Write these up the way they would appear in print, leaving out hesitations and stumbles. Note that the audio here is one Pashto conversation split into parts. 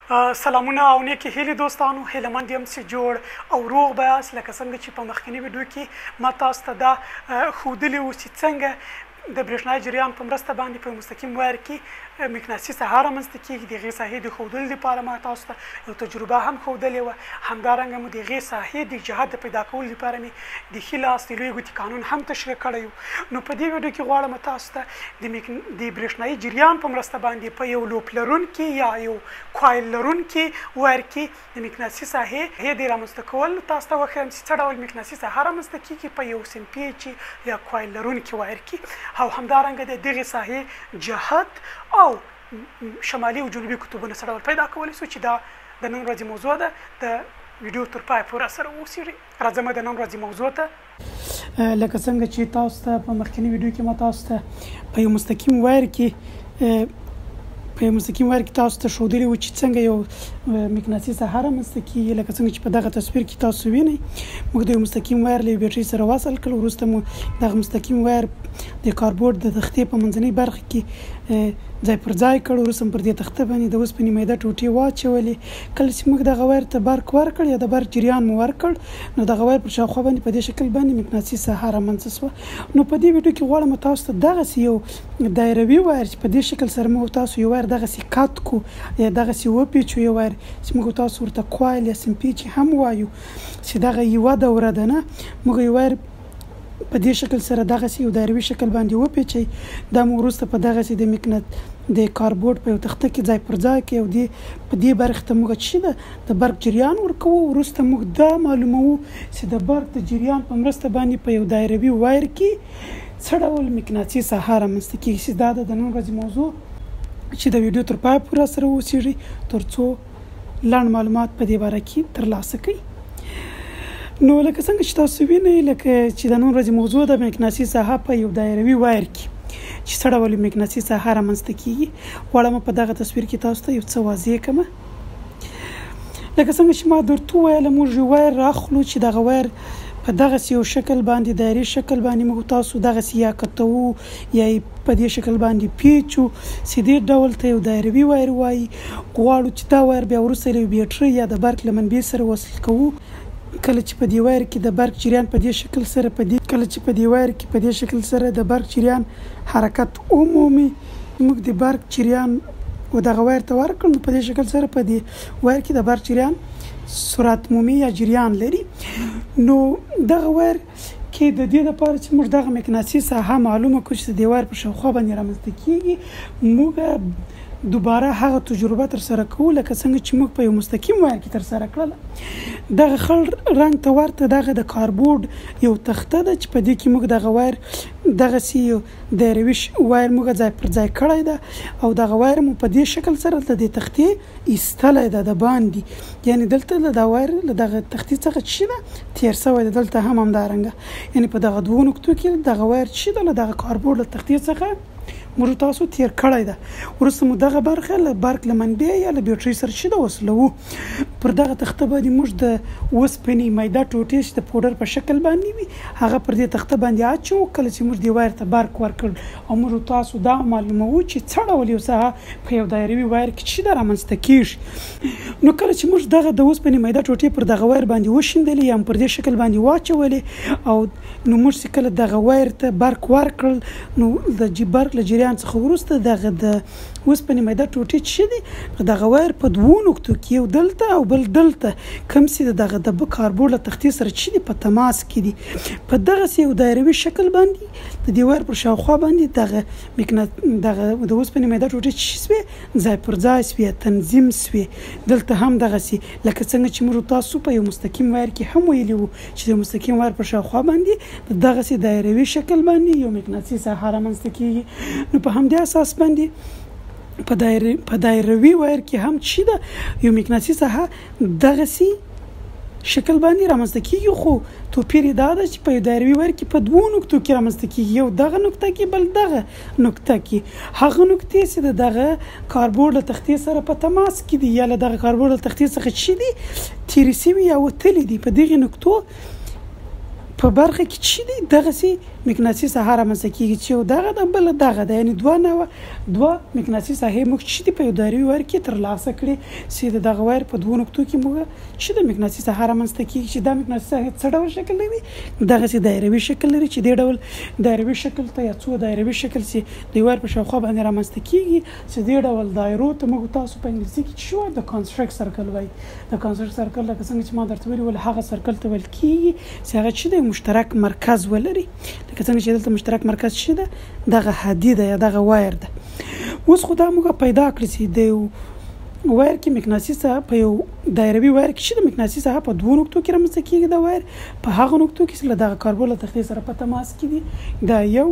سلامونه او نیکې هیلې دوستانو، هیلهمند یم چې جوړ او روغ به یاست. لکه څنګه چې په مخکیني ویډیو کې ما تاسو ته دا ښودلي وو چې څنګه د برېښنایي جریان په مرسته باندې په مستقیم وایر کې مقناطیسي ساحه رامنځته کېږي. د هغې ساحې د ښودلو دپاره ما تاسو ته یو تجربه هم ښودلې وه. همدارنګه مو د هغې ساحې د جهت د پیدا کولو دپاره مې د ښي لاس د لوی ګوتې قانون هم تشریح کړی و. نو په دې ویډیو کې غواړم تاسو ته د برېښنایي جریان په مرسته باندې په یو لوپ لرونکي یا یو کوایل لرونکي وایر کې د مقناطیسي ساحې د رامنځته کول تاسو ته وښیم چې څه ډول مقناطیسي ساحه رامنځته کېږي په یو سمپیچي یا کوایل لرونکي وایر کې، او همدارنګه د دغې ساحې جهت او شمالي او جنوبي قطبونه څه ډول پیدا کولی شو، چې دا د نن ورځې موضوع ده. د ویډیو تر پای پورې سره اوسېږئ. راځم د نن ورځې موضوع ته. لکه څنګه چې تاسو ته په مخکیني ویډیو کې ما تاسو ته په یو مستقیم وایر کې تاسو ته ښودلي وو چې څنګه یو مقناطیسي ساحه رامنځته کېږي. لکه څنګه چې په دغه تصویر کې تاسو وینئ، موږ د یو مستقیم وایر له یو بیټرۍ سره وصل کړ. وروسته مو دغه مستقیم وایر د کاربورډ د تختې په منځنۍ برخه کې ځای پر ځای کړ. وروسته پر دې تخته باندې د اوسپنې میده ټوټې واچولې. کله چې موږ دغه وایر ته برق ورکړ یا د برق جریان مو ورکړ، نو دغه وایر پر شاوخوا باندې په دې شکل باندې مقناطیسي ساحه رامنځته شوه. نو په دې ویډیو کې غواړم تاسو ته دغسې یو دایروي وایر چې په دې شکل سره موږ تاسو یو وایر دغسې کات کو یا دغسې وپیچو، یو وایر چې موږ تاسو ورته کوایل یا سمپیچ هم وایو، چې دغه یوه دوره ده نه، موږ یو وایر په دې شکل سره دغسې یو دایروي شکل باندې وپیچئ. دا مو وروسته په دغسې د کاربورډ په یو تخته کې ځای پر ځای کړئ، او په دې برخې ته موږ چې ده د برق جریان ورکوو. وروسته موږ دا معلوموو چې د برق د جریان په مرسته باندې په یو دایروي وایر کې څه ډول مقناطیسي ساحه رامنځته کېږي. چې دا د نن ورځې موضوع چې د ویډیو تر پای پورې سره اوسېږئ تر څو لنډ معلومات په دې باره کې ترلاسه کړئ. نو لکه څنګه چې تاسو وینئ، لکه چې د نن ورځې موضوع د مقناطیسي ساحه په یو دایروي وایر کې چې څه ډول مقناطیسي ساحه رامنځته کېږي، غواړم په دغه تصویر کې تاسو ته یو څه واضح کړم. لکه څنګه چې ما درته وویله، موږ یو وایر راخلو چې دغه وایر په دغسې یو شکل باندې دایري شکل باندې موږ تاسو دغسې یا کتوو یا په دې شکل باندې پیچو، چې دې ډول ته یو دایروي وایر وایي. غواړو چې دا وایر بیا وروسته له یو بیټرۍ یا د برق له منبع سره وصل کوو. کله چې په دې وایر کې د برق جریان په دې شکل سره د برق جریان حرکت ومومي، موږ د برق جریان و دغه وایر ته ورکړو، نو په دې شکل سره په دې وایر کې د برق جریان سرعت مومي یا جریان لري. نو دغه وایر کې د دې لپاره چې موږ دغه مقناطیسي ساحه معلومه کړو چې د دې وایر په شاوخوا باندې رامنځته کېږي، موږ دوباره هغه تجربه ترسره کوو لکه څنګه چې موږ په یو مستقیم وایر کې ترسره کړله. دغه خړ رنګ ته ورته دغه د کاربورډ یو تخته ده چې په دې کې موږ دغه وایر دغسې یو دایروي وایر موږ ځای پر ځای کړی ده، او دغه وایر مو په دې شکل سره د دې تختې ایستلی ده د باندې، یعنې دلته له دا وایر له دغه تختې څخه چې ده تېر شوی ده. دلته هم همدارنګه، یعنې په دغه دوو نقطو کې دغه وایر چې ده له دغه کاربورډ له تختې څخه موږ تاسو تیر کړی ده. وروسته مو دغه برخه له برق له منبع یا له بیټرۍ سره چې ده وصلوو. پر دغه تخته باندې موږ د اوسپنې میده ټوټې چې د پوډر په شکل باندې وي هغه پر دې تخته باندې اچوو. کله چې موږ دې وایر ته برق ورکړ او موږ تاسو دا معلوموو چې څه ډول یو ساحه په یو دایروي وایر کې چې ده رامنځته کېږي. نو کله چې موږ دغه د اوسپنې میده ټوټې پر دغه وایر باندې وشیندلې یا پر دې شکل باندې واچولې، او نو موږ چې کله دغه وایر ته برق ورکړل، نو د برق له جریان څخه وروسته دغه د اوسپنې میده ټوټې چې دي دغه وایر په دوو نقطو کې، یو دلته او بل دلته، کوم چې دغه د کاربورډ له تختې سره چې دي په تماس کې دي، په دغسې یو دایروي شکل باندې د دې وایر پر شاوخوا باندې دغه د اوسپنې میده ټوټې چې شوې ځای پر ځای شوې، تنظیم شوې. دلته هم دغسې لکه څنګه چې موږ تاسو په یو مستقیم وایر کې هم ویلي وو چې د مستقیم وایر پر شاوخوا باندې دغسې دایروي شکل باندې یو مقناطیسي ساحه رامنځته کېږي. نو په همدې اساس باندې په دایروي وایر کې هم چې ده یو مقناطیسي ساحه دغسې شکل باندې رامنځته کېږي، خو توپیر یې دا ده چې په یو دایروي وایر کې په دوو نقطو کې رامنځته کېږي، یو دغه نقطه کې بل دغه نقطه کې. هغه نقطې چې د دغه کاربورډ له تختې سره په تماس کې دي یا له دغه کاربورډ له تختې څخه چې دي تېرې شوي یا وتلي دي، په دغې نقطو په برخه کې چې دی دغسې مقناطیسي ساحه رامنځته کېږي چې یو دغه ده بله دغه ده، یعنې دوه مقناطیسي ساحې موږ چې دي په یو دایروي وایر کې ترلاسه کړې چې د دغه وایر په دوو نقطو کې موږ چې د مقناطیسي ساحه رامنځته کېږي چې دا مقناطیسي ساحه څه ډول شکل لري؟ دغسې دایروي شکل لري چې دې ډول دایروي شکل ته یا څو دایروي شکل چې د وایر په شاوخوا باندې رامنځته کېږي چې دې ډول دایرو ته موږ تاسو په انګلیسي کې چې وایي د کانسنټریک سرکل وایي. د کانسنټریک سرکل لکه څنګه چې ما درته ویلي ول هغه سرکل ته ویل کېږي چې هغه چې د مشترک مرکز ولري، لکه څنګه چې دلته مشترک مرکز چې ده دغه هدي ده یا دغه وایر ده. اوس خو دا موږ پیدا کړي چې د وایر کې مقناطیسي ساحه په یو دایروي وایر کې چې د مقناطیسي ساحه په دوو نقطو کې رامنځته کېږي د وایر په هغه نقطو کې چې له دغه کاربون له تختې سره په تماس کې دي. دا یو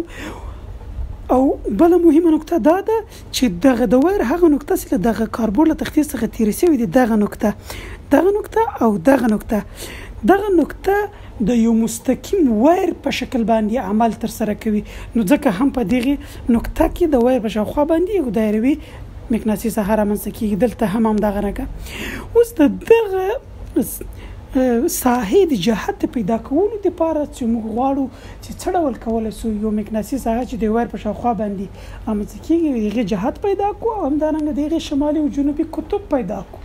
او بله مهمه نقطه دا ده چې دغه د وایر هغه نقطه چې له دغه کاربون له تختې څخه تېرې شوې دي دغه نقطه او دغه نقطه د یو مستقیم وایر په شکل باندې عمل ترسره کوي. نو ځکه هم په دغه نقطه کې د وایر په شاوخوا باندې یو دایروي مقناطیسي ساحه رامنځته کېږي، دلته هم همدغه رنګه. اوس د دغه ساحې د جهت د پیدا کولو دپاره چې موږ غواړو چې څه ډول کولی شو یو مقناطیسي ساحه چې د وایر په شاوخوا باندې رامنځته کېږي د هغې جهت پیدا کړو او همدارنګه د هغې شمالي او جنوبي قطب پیدا کړو.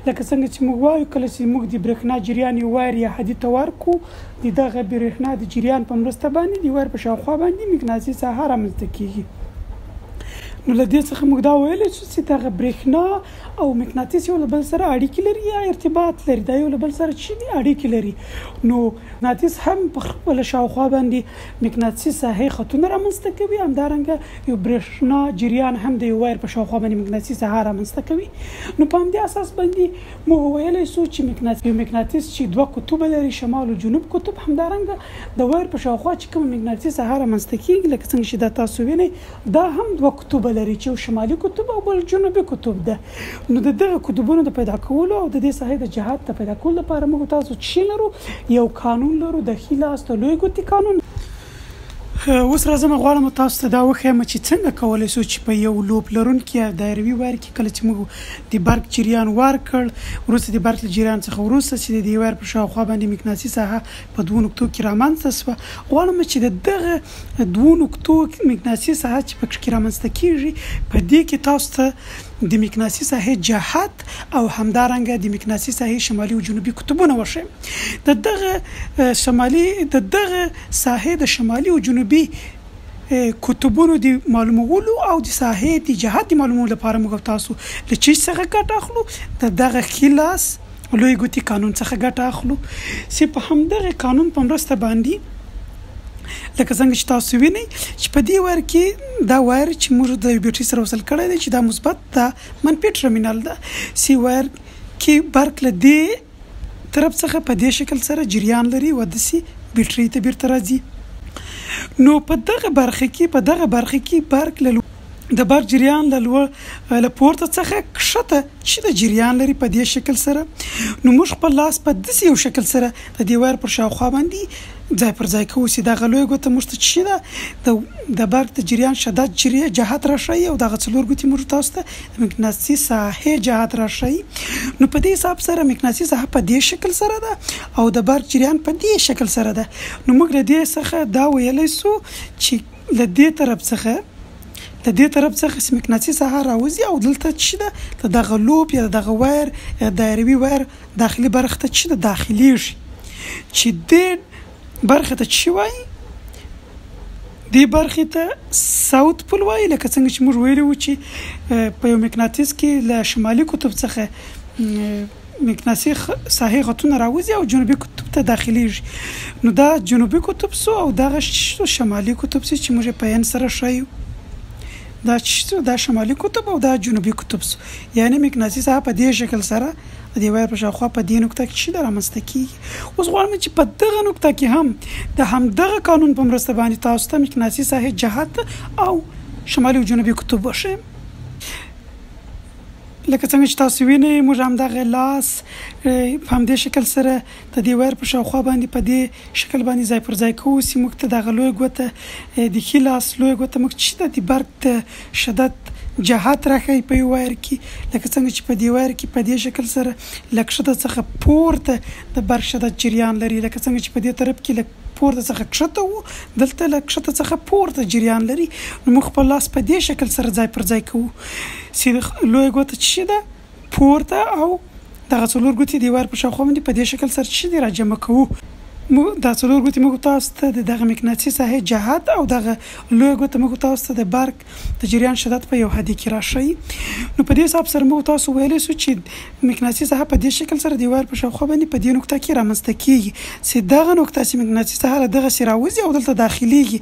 لکه څنګه چې موږ وایو کله چې موږ د برېښنا جریان یو وایر یا هدي ته ورکړو د دغه برېښنا د جریان په مرسته باندې د وایر په شاوخوا باندې مقناطیسي ساحه رامنځته کېږي. نو له دې څخه موږ دا ویلی شو چې دغه برېښنا او مقناطیس یو له بل سره اړیکې لري یا ارتباط لري، دا یو له بل سره چې دي اړیکې لري. نو مقناطیس هم په خپله شاوخوا باندې مقناطیسي ساحې خطونه رامنځته کوي، همدارنګه یو برېښنا جریان هم د یو وایر په شاوخوا باندې مقناطیسي ساحه رامنځته کوي. نو په همدې اساس باندې موږ ویلی شو چې مقناطیس چې دوه قطوبه لري، شمال او جنوب قطب، همدارنګه د وایر په شاوخوا چې کومه مقناطیسي ساحه رامنځته کېږي لکه څنګه چې دا تاسو وینئ دا هم دوه قطوبه لري چې یو شمالي قطب او بل جنوبي قطب ده. نو د دغه قطبونو د پیدا کولو او د دې ساحې د جهت د پیدا کولو لپاره موږ تاسو چې لرو یو قانون لرو د ښي لاس د لوی ګوتې قانون. اوس راځم غواړم تاسو ته دا وښیم چې څنګه کولی شو چې په یو لوپ لرونکي دایروي وایر کې کله چې موږ د برق جریان ورکړ وروسته د برق جریان څخه وروسته چې د وایر په شاوخوا باندې مقناطیسي ساحه په دوو نقطو کې رامنځته شوه. غواړم چې د دغه دوو نقطو مقناطیسي ساحه چې په کې رامنځته کېږي په دې کې تاسو ته د مقناطیسي ساحې جهت او همدارنګه د مقناطیسي ساحې شمالي او جنوبي قطبونه وښیم. د دغه ساحې د شمالي او جنوبي قطبونو د معلومولو او د ساحې د جهت د معلومولو لپاره موږ تاسو له چی څخه ګټه اخلو؟ د دغه ښي لاس لوی ګوتې قانون څخه ګټه اخلو چې په همدغه قانون په مرسته باندې لکه څنګه چې تاسو وینئ چې په دې وایر کې دا وایر چې موږ د بیټرۍ سره وصل کړی دی چې دا مثبت دا منفي ټرمینل ده چې وایر کې برق له دې طرف څخه په دې شکل سره جریان لري و داسې بیټرۍ ته بیرته راځي. نو په دغه برخه کې برق د برق جریان له پورته څخه کښته چې د جریان لري په دې شکل سره. نو موږ خپل لاس په داسې یو شکل سره د دې وایر پر شاوخوا باندې ځای پر ځای کوو چې دغه لویه ګوته موږ ته چې ده د برق د جریان شدت جهت راښیي او دغه څلور ګوتې موږ تاسو ته د مقناطیسي ساحې جهت راښیي. نو په دې حساب سره مقناطیسي ساحه په دې شکل سره ده او د برق جریان په دې شکل سره ده. نو موږ له دې څخه دا ویلی شو چې له دې طرف څخه مقناطیسي ساحه راوځي او دلته چې ده د دغه لوپ یا دغه وایر یا دایروي وایر داخلي برخه ته چې ده داخلیږي چې دې برخه ته چې وایي دې برخې ته ساوت پول وایي. لکه څنګه چې موږ ویلي وو چې په یو مقناطیس کې له شمالي قطب څخه مقناطیسي ساحې خطونه راوځي او جنوبي قطب ته داخلیږي. نو دا جنوبي قطب سو او دغه شمالي قطب چې موږ په ان سره ښیو دا شمالي قطب او دا جنوبي قطب سو، یعنی مقناطیسي ساحه په دې شکل سره د دې وایر په شاوخوا په دې نقطه کې چې رامنځته کېږي. اوس غواړم چې په دغه نقطه کې هم د همدغه قانون په مرسته باندې تاسو ته مقناطیسي ساحې جهت او شمالي او جنوبي قطب وښیم. لکه څنګه چې تاسو وینئ موږ همدغه لاس په همدې شکل سره د دې وایر په شاوخوا باندې په دې شکل باندې ځای پر ځای کوو چې موږ ته دغه لویه ګوته د ښي لاس لویه ګوته موږ چې د برق د شدت جهت راښیي په یو وایر کې. لکه څنګه چې په دې وایر کې په دې شکل سره له کښته څخه پورته د برق شدت جریان لري، لکه څنګه چې په دې طرف کې له پورته څخه کښته وو، دلته له کښته څخه پورته جریان لري. نو موږ خپل لاس په دې شکل سره ځای پر ځای کوو چې لویه ګوته چې ده پورته او دغه څلور ګوتې دیوار په شاوخوا باندې په دې شکل سره چې را جمع کوو. دا څلور ګوتې موږ تاسو ته د دغه مقناطیسي ساحې جهت او دغه لویه ګوته موږ تاسو ته د برق د جریان شدت په یو حدي کې راښیي. نو په دې حساب سره موږ تاسو ویلی سو چې مقناطیسي ساحه په دې شکل سره دیوار په شاوخوا باندې په دې نقطه کې رامنځته کیږي چې دغه نقطه چې مقناطیسي ساحه له دغسې راوځي او دلته داخلیږي،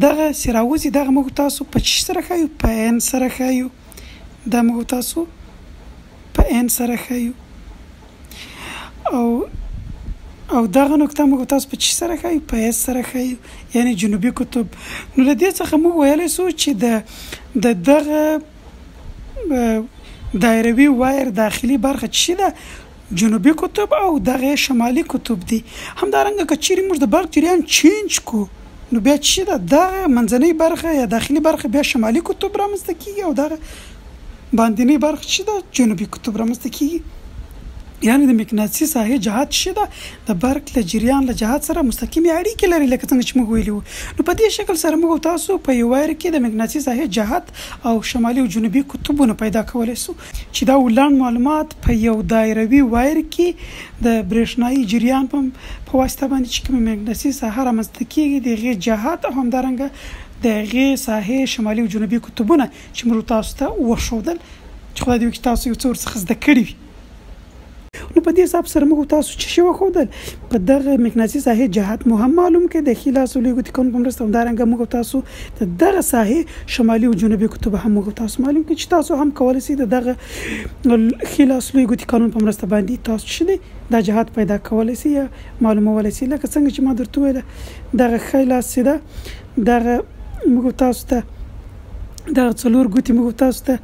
دغسې راوځي، دغه موږ تاسو په چی سره ښیو؟ په ان سره ښیو. دا موږ تاسو په ان سره ښیو او دغه نقطه موږ تاسو په چی سره ښیو؟ په اس سره ښیو، یعنی جنوبي قطب. نو له دې څخه موږ ویلی سو چې د دغه دایروي وایر داخلي برخه چی ده؟ جنوبي قطب او دغه شمالي قطب دي. همدارنګه که چیرې موږ د برق جریان چینج کو نو بیا چی ده؟ دغه منځنۍ برخه یا داخلي برخه بیا شمالي قطب رامنځته کیږي او دغه باندنۍ برخه چی ده؟ جنوبي قطب رامنځته کیږي. یعنی د مقناطیسي ساحې جهت چې ده د برق له جریان له جهت سره مستقیمې اړیکې لري، لکه څنګه چې موږ ویلي وو. نو په دې شکل سره موږ تاسو په یو وایر کې د مقناطیسي ساحې جهت او شمالي او جنوبي قطبونه پیدا کولی سو چې دا لنډ معلومات په یو دایروي وایر کې د برېښنایي جریان په واسطه باندې چې کومې مقناطیسي ساحه رامنځته کیږي د هغې جهت او همدارنګه د هغې ساحې شمالي او جنوبي قطبونه چې موږ تاسو ته وښودل چې خدای دې وکړي تاسو یو څه ورڅخه زده کړي وي. نو په دې حساب سره موږ تاسو چې شی وښودل په دغه مقناطیسي ساحې جهت مو هم معلوم کړي، د ښي لاس او لویې ګوتې قانون په مرسته. همدارنګه موږ تاسو د دغه ساحې شمالي او جنوبي قطب هم موږ تاسو معلوم کړي چې تاسو هم کولی شئ د دغه ښي لاس لویې ګوتې قانون په مرسته باندې تاسو چې دی دا جهت پیدا کولی شئ یا معلومولی شئ. لکه څنګه چې ما درته وویله دغه ښی لاس چې ده دغه موږ تاسو ته دغه څلور ګوتې موږ تاسو ته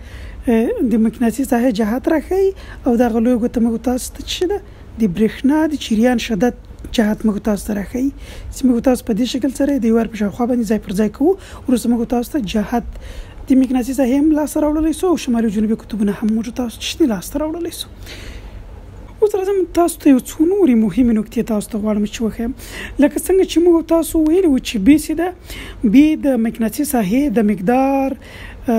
د مقناطیسي ساحې جهت راښیي او دغه لویه ګوته موږ تاسو ته چې ده د برېښنا د جریان شدت جهت موږ تاسو ته راښیي چې موږ تاسو په دې شکل سره د دیوار په شاوخوا باندې ځای پر ځای کوو. وروسته موږ تاسو ته جهت د مقناطیسي ساحې هم لاسته راوړلی سو او شمالي او جنوبي قطبونه هم موږ تاسو چې لاسته راوړلی سو. اوس راځم تاسو ته یو څو نورې مهمې نکتې تاسو ته غواړم چې وښیم. لکه څنګه چې موږ تاسو ویلي وو چې بي چې ده بي د مقناطیسي ساحې د مقدار د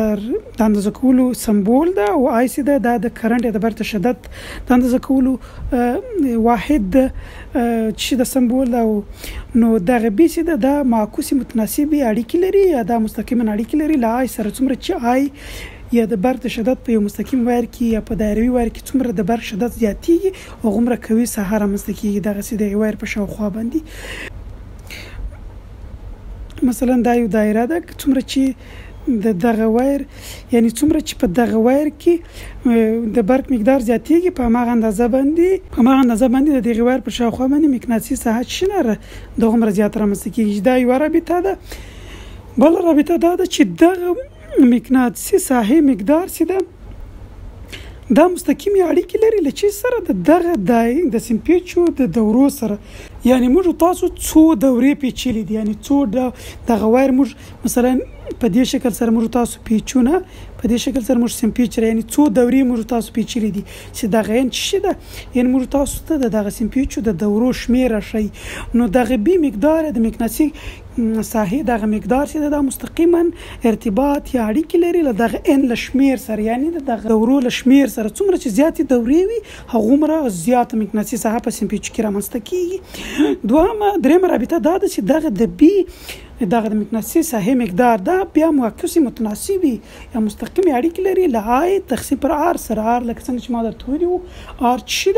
اندازه کولو سمبول ده او آی چې ده دا د کرنټ یا د برق شدت د اندازه کولو واحد چې د سمبول ده. نو دغه بي چې ده دا معکوسې متناسبې اړیکې لري یا دا مستقیما اړیکې لري له آی سره. څومره چې آی یا د برق شدت په یو مستقیم وایر کې یا په دایروي وایر کې څومره د برق شدت زیاتیږي هغومره قوي ساحه رامنځته کیږي دغسې د وایر په شاوخوا باندې. مثلا دا یو دایره ده څومره چې د دغه وایر یعنی څومره چې په دغه وایر کې د برق مقدار زیاتیږي په هماغه اندازه باندې د دغه وایر په شاوخوا باندې مقناطیسي ساحه چې ده دغومره زیات رامنځته کیږي. دا یوه رابطه ده. بله رابطه دا ده چې دغه مقناطیسي ساحې مقدار چې ده دا مستقیمې اړیکې لري له چی سره د دغه د سمپیچو د دورو سره. یعنی موږ تاسو څو دورې پیچلي دي، یعنی څو دغه وایر موږ مثلا په دې شکل سره موږ تاسو پیچونه په دې شکل سره موږ سمپیچ یعنی څو دورې موږ تاسو پیچلي دي چې دغه ان چې ده یعنی موږ تاسو ته دغه سمپیچو د دورو شمیر راښیي. نو دغه بي مقدار د مقناطیسي ساحې دغه مقدار چې دا مستقیما ارتباط یا اړیکې لري له دغه ان له شمیر سره، یعنی دغه دورو له شمیر سره. څومره چې زیاتې دورې وي هغومره زیاته مقناطیسي ساحه په سمپیچو کې رامنځته کیږي. درېیمه رابطه دا ده چې دغه د بي دغه د مقناطیسي ساحې مقدار دا بیا معکوسې متناسبې یا مستقیمې اړیکې لري له آی تقسیم پر آر سره. آر لکه څنګه چې ما درته ویلي وو آر چې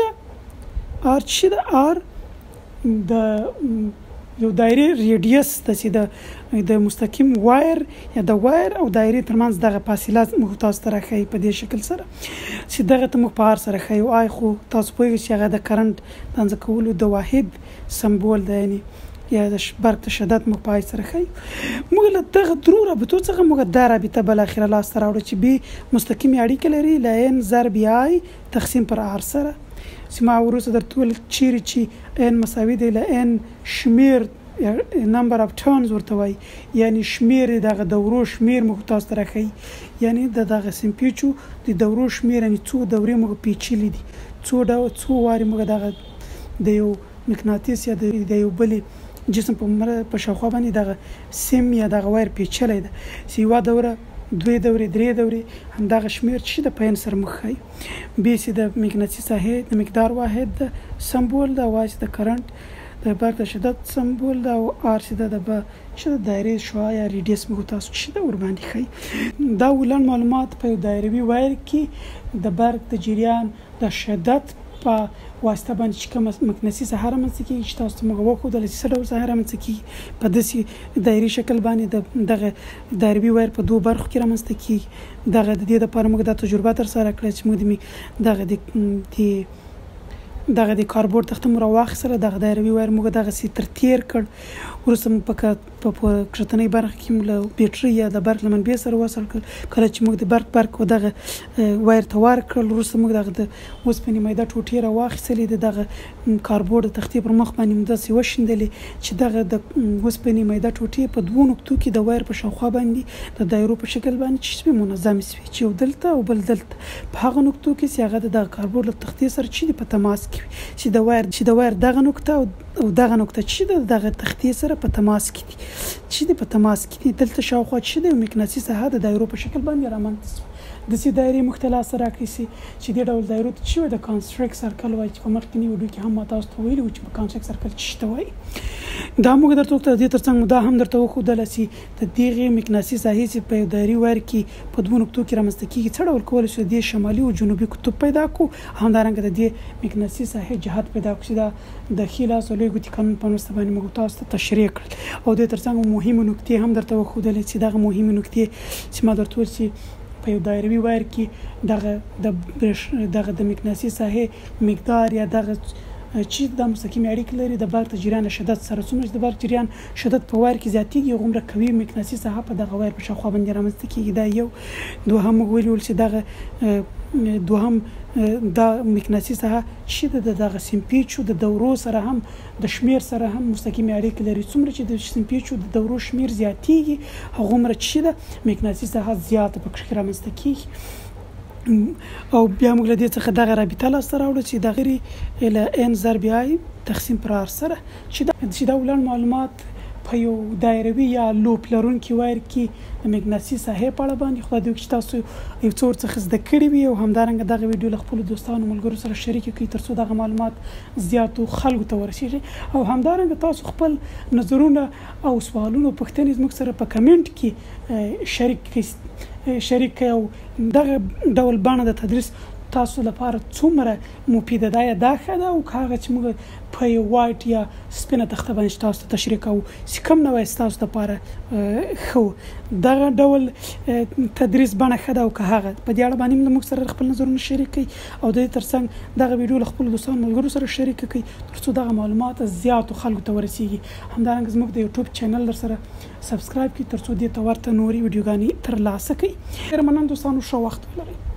ده آر د یو دایرې ریډیس ده چې د مستقیم وایر یا د وایر او دایرې ترمنځ دغه فاصله موږ تاسو ته راښیي په دې شکل سره چې دغه ته موږ په آر سره ښیو. آی خو تاسو پوهېږئ چې هغه د کرنټ د اندازه کولو د واحد سمبول ده، یعنی یا د برق د شدت موږ په آی سره ښیو. موږ له دغه درو رابطو څخه موږ دا رابطه بالاخره لاسته راوړو چې بي مستقیمې اړیکې لري له ان ضرب آی تقسیم پر آر سره چې ما وروسته درته وویل چیرې چې ان مساوي دی له ان شمیر نمبر اف ټرنز ورته وایي، یعنی شمیر دغه دورو شمیر موږ تاسو ته راښیي. یعنی دغه سمپیچو د دورو شمیر یعنی څو دورې موږ پیچلي دي، څو وارې موږ دغه د یو مقناطیس یا د یو بلې جسم په شاوخوا باندې دغه سیم یا دغه وایر پیچلی ده چې یوه دوره 2 دورې 3 دورې همدغه شمېر چې د په n سره موږ ښایي بي چې د مقناطیسي ساحې د مقدار واحد د سمبول ده او چې د کرنټ د برق د شدت سمبول ده او آر چې د چې د دایرې شعاع یا ریډیس موږ تاسو چې د ورباندې ښایي دا ولن معلومات په یو دایروي وایر کې د برق د جریان د شدت په واسطه باندې چې کومه مقناطیسي ساحه رامنځته کېږي چې تاسو ته موږ وښودله چې څه ډول ساحه رامنځته کېږي په داسې دایري شکل باندې دغه دایروي وایر په 2 برخو کې رامنځته کېږي د دې دپاره موږ دا تجربه ترسره کړه چې موږ دغه د کاربورډ تخته مو راواخیستله دغه دایروي وایر موږ دغسې تیر کړ وروسته مو په کښتنۍ برخه کې مو له بیټرۍ یا د برق له منبع سره وصل کړل کله چې موږ د برق دغه وایر ته ورکړل وروسته موږ دغه د اوسپنې میده ټوټې راواخیستلې د دغه کاربورډ د تختې پر مخ باندې مو داسې وشیندلې چې دغه د اوسپنې میده ټوټې په 2 نقطو کې د وایر په شاوخوا باندې د دایرو په شکل باندې چې منظمې شوې چې یو دلته او بل دلته په هغه نقطو کې چې هغه د دغه کاربورډ له تختې سره چې په تماس کې وي چې د وایر دغه نقطه او دغه نقطه چې دغه تختې سره په تماس کې دي چې په تماس کې دي دلته شاوخوا چې د مقناطیسي ساحه د دایرو په شکل باندې رامنځته شوه داسې دایرې موږ ته لاسته راکړي چې دې ډول دایرو ته چې د کانسنټریک سرکل وایي چې په مخکیني ویډیو کې هم ما تاسو ته ویلي وو چې په کانسنټریک سرکل څه ته وایي دا موږ درته وکړه دې ترڅنګ دا هم درته وښودله چې د دغې مقناطیسي ساحې چې په یو دایري وایر کې په 2 نقطو کې رامنځته کېږي څه ډول کولی شو د دې شمالي او جنوبي قطب پیدا کړو همدارنګه د دې مقناطیسي ساحې جهت پیدا کړو چې دا د ښي لاس او لوی ګوتې قانون په مرسته باندې موږ تاسو ته تشریح کړل او دې ترڅنګ مهمې نکتې هم درته وښودلې چې دغه مهمې نکتې چې ما درته وویل چې په یو دایروي وایر کې دغه د مقناطیسي ساحې مقدار یا دغه چې د مستقیمې اړیکې لري د برق د جریان شدت سره څومره چې د برق جریان شدت په وایر کې زیاتېږي هغومره قوي مقناطیسي ساحه په دغه وایر په شاوخوا باندې رامنځته کېږي دا یو دوهم موږ ویلي ول چې دغه دوهم دا مقناطیسي ساحه چې د دغه سیمپیچو د دورو سره هم د شمیر سره هم مستقیمې اړیکې لري څومره چې د سیمپیچو د دورو شمیر زیاتېږي هغومره چې د مقناطیسي ساحه زیاته پکې رامنځته کېږي او بیا موږ له دې څخه دغه رابطه لاسته راوړو چې دغه له n ضرب i تقسیم پر r سره چې دا ولن معلومات په یو دایروي یا لوپ لرونکي وایر کې د مقناطیسي ساحې په اړه باندې خدای دې وکړي چې تاسو یو څه ورڅخه زده کړي وي او همدارنګه دغه ویډیو له خپلو دوستانو ملګرو سره شریک کړئ تر څو دغه معلومات زیاتو خلکو ته ورسیږي او همدارنګه تاسو خپل نظرونه او سوالونه او پوښتنې زموږ سره په کمنټ کې شریک کړئ او دغه ډول بڼه د تدریس تاسو لپاره څومره مفیده ده یا دا ښه ده او که هغه چې موږ په یو وایټ یا سپینه تخته باندې تاسو ته تشریح کوو چې کوم نوی ستاسو لپاره ښه دغه ډول تدریس بڼه ښه ده او که هغه په دې اړه باندې هم موږ سره خپل نظرونه شریک کړئ او د دې ترڅنګ دغه ویډیو له خپلو دوستانو ملګرو سره شریک کړئ تر څو دغه معلومات زیاتو خلکو ته ورسیږي همدارنګه زموږ د یوټیوب چینل در سره سبسکرایب کړئ تر څو دې ته ورته نورې ویډیوګانې ترلاسه کړئ ډېر مننه دوستانو ښه وخت ولرئ